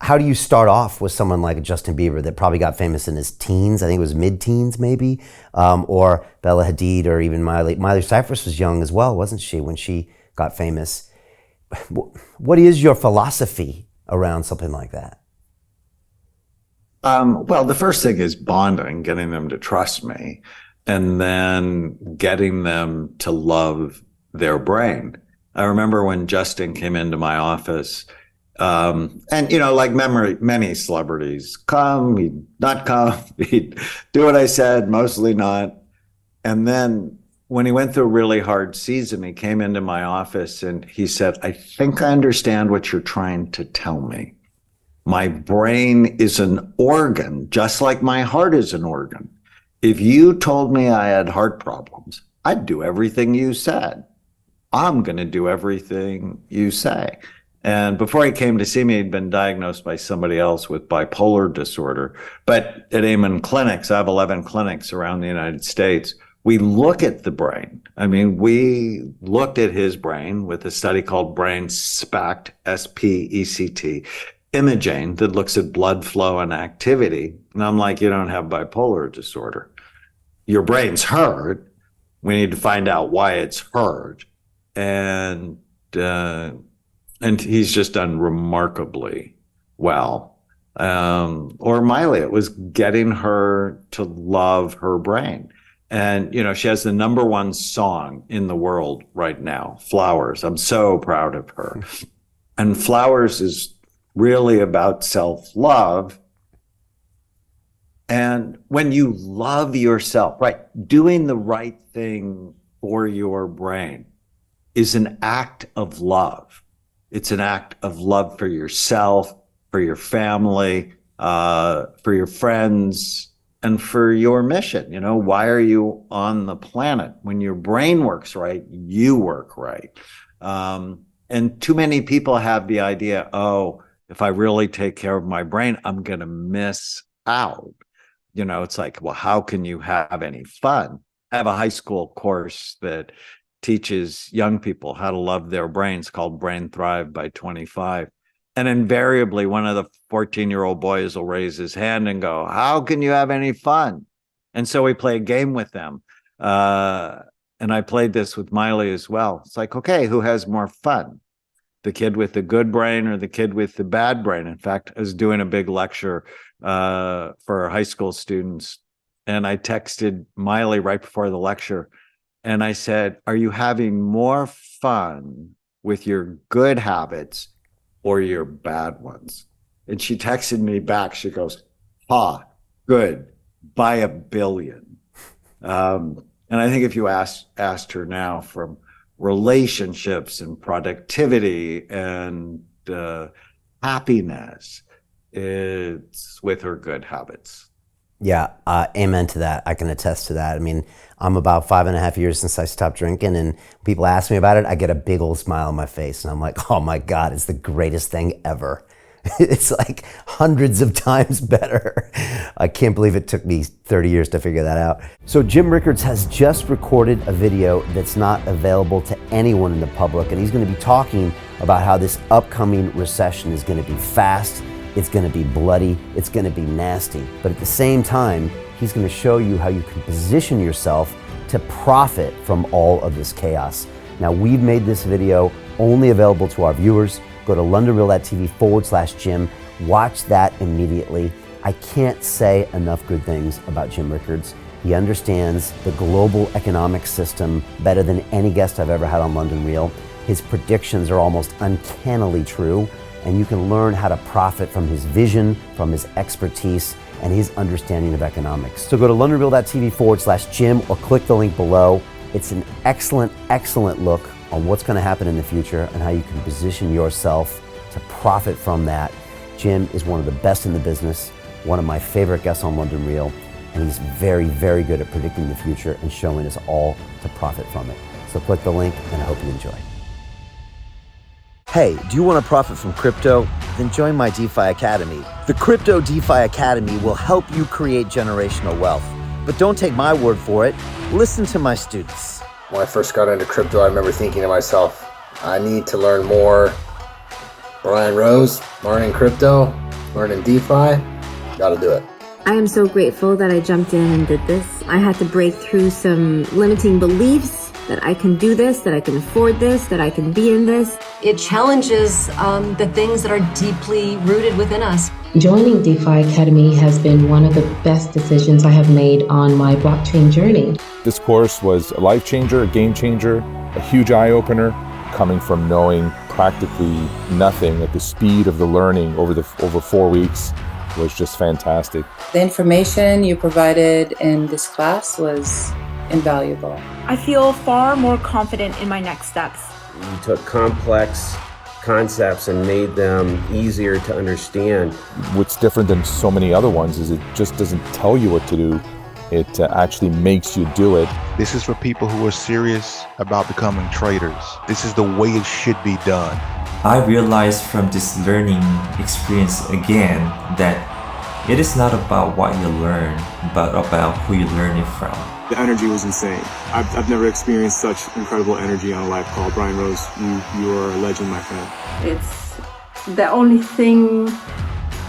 how do you start off with someone like Justin Bieber that probably got famous in his teens? I think it was mid-teens maybe, or Bella Hadid, or even Miley Cyrus was young as well, wasn't she, when she got famous? What is your philosophy around something like that? Well, the first thing is bonding, getting them to trust me, and then getting them to love their brain. I remember when Justin came into my office, and, like many celebrities, he'd not come, he'd do what I said, mostly not. And then when he went through a really hard season, he came into my office and he said, I think I understand what you're trying to tell me. My brain is an organ, just like my heart is an organ. If you told me I had heart problems, I'd do everything you said. I'm going to do everything you say. And before he came to see me, he'd been diagnosed by somebody else with bipolar disorder. But at Amen Clinics, I have 11 clinics around the United States. We look at the brain. I mean, we looked at his brain with a study called Brain SPECT, SPECT, imaging that looks at blood flow and activity. And I'm like, you don't have bipolar disorder. Your brain's hurt. We need to find out why it's hurt. And he's just done remarkably well. Or Miley, it was getting her to love her brain. And, she has the #1 song in the world right now, Flowers. I'm so proud of her. And Flowers is really about self-love. And when you love yourself, right, doing the right thing for your brain is an act of love. It's an act of love for yourself, for your family, for your friends, and for your mission. Why are you on the planet? When your brain works right, you work right. And too many people have the idea, if I really take care of my brain, I'm going to miss out. It's like, well, how can you have any fun? I have a high school course that teaches young people how to love their brains called Brain Thrive by 25. And invariably, one of the 14-year-old boys will raise his hand and go, how can you have any fun? And so we play a game with them. And I played this with Miley as well. It's like, okay, who has more fun? The kid with the good brain or the kid with the bad brain? In fact, I was doing a big lecture for high school students. And I texted Miley right before the lecture. And I said, are you having more fun with your good habits or your bad ones? And she texted me back. She goes, good, by 1 billion. And I think if you asked her now, from relationships and productivity and happiness, it's with her good habits. Yeah, amen to that. I can attest to that. I mean, I'm about 5.5 years since I stopped drinking, and people ask me about it, I get a big old smile on my face, and I'm like, oh my God, it's the greatest thing ever. It's like hundreds of times better. I can't believe it took me 30 years to figure that out. So Jim Rickards has just recorded a video that's not available to anyone in the public, and he's going to be talking about how this upcoming recession is going to be fast, it's going to be bloody, it's going to be nasty. But at the same time, he's going to show you how you can position yourself to profit from all of this chaos. Now, we've made this video only available to our viewers. Go to londonreal.tv/Jim. Watch that immediately. I can't say enough good things about Jim Rickards. He understands the global economic system better than any guest I've ever had on London Real. His predictions are almost uncannily true, and you can learn how to profit from his vision, from his expertise, and his understanding of economics. So go to londonreal.tv/Jim or click the link below. It's an excellent, excellent look on what's going to happen in the future and how you can position yourself to profit from that. Jim is one of the best in the business, one of my favorite guests on London Real, and he's very, very good at predicting the future and showing us all to profit from it. So click the link, and I hope you enjoy. Hey, do you want to profit from crypto? Then join my DeFi Academy. The Crypto DeFi Academy will help you create generational wealth. But don't take my word for it. Listen to my students. When I first got into crypto, I remember thinking to myself, I need to learn more. Brian Rose, learning crypto, learning DeFi, gotta do it. I am so grateful that I jumped in and did this. I had to break through some limiting beliefs that I can do this, that I can afford this, that I can be in this. It challenges the things that are deeply rooted within us. Joining DeFi Academy has been one of the best decisions I have made on my blockchain journey. This course was a life changer, a game changer, a huge eye-opener, coming from knowing practically nothing at the speed of the learning over 4 weeks was just fantastic. The information you provided in this class was invaluable. I feel far more confident in my next steps. You took complex concepts and made them easier to understand. What's different than so many other ones is it just doesn't tell you what to do. It actually makes you do it. This is for people who are serious about becoming traders. This is the way it should be done. I realized from this learning experience again that it is not about what you learn, but about who you learn it from. The energy was insane. I've never experienced such incredible energy on a live call. Brian Rose, you are a legend, my friend. It's the only thing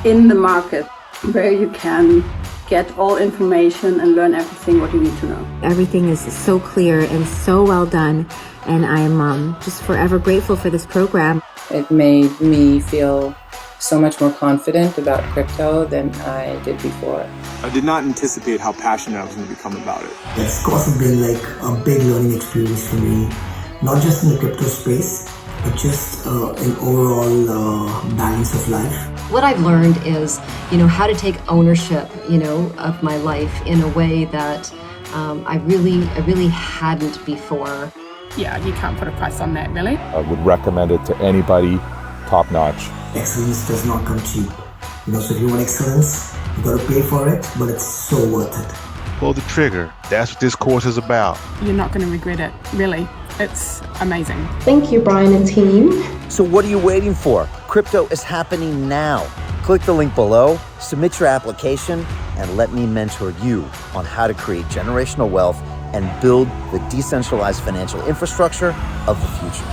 in the market where you can get all information and learn everything what you need to know. Everything is so clear and so well done, and I am just forever grateful for this program. It made me feel so much more confident about crypto than I did before. I did not anticipate how passionate I was going to become about it. It's also been like a big learning experience for me, not just in the crypto space, but just in overall balance of life. What I've learned is, how to take ownership, of my life in a way that I really hadn't before. Yeah, you can't put a price on that, really. I would recommend it to anybody, top notch. Excellence does not come cheap. So if you want excellence, you got to pay for it, but it's so worth it. Pull the trigger. That's what this course is about. You're not going to regret it, really. It's amazing. Thank you, Brian and team. So what are you waiting for? Crypto is happening now. Click the link below, submit your application, and let me mentor you on how to create generational wealth and build the decentralized financial infrastructure of the future.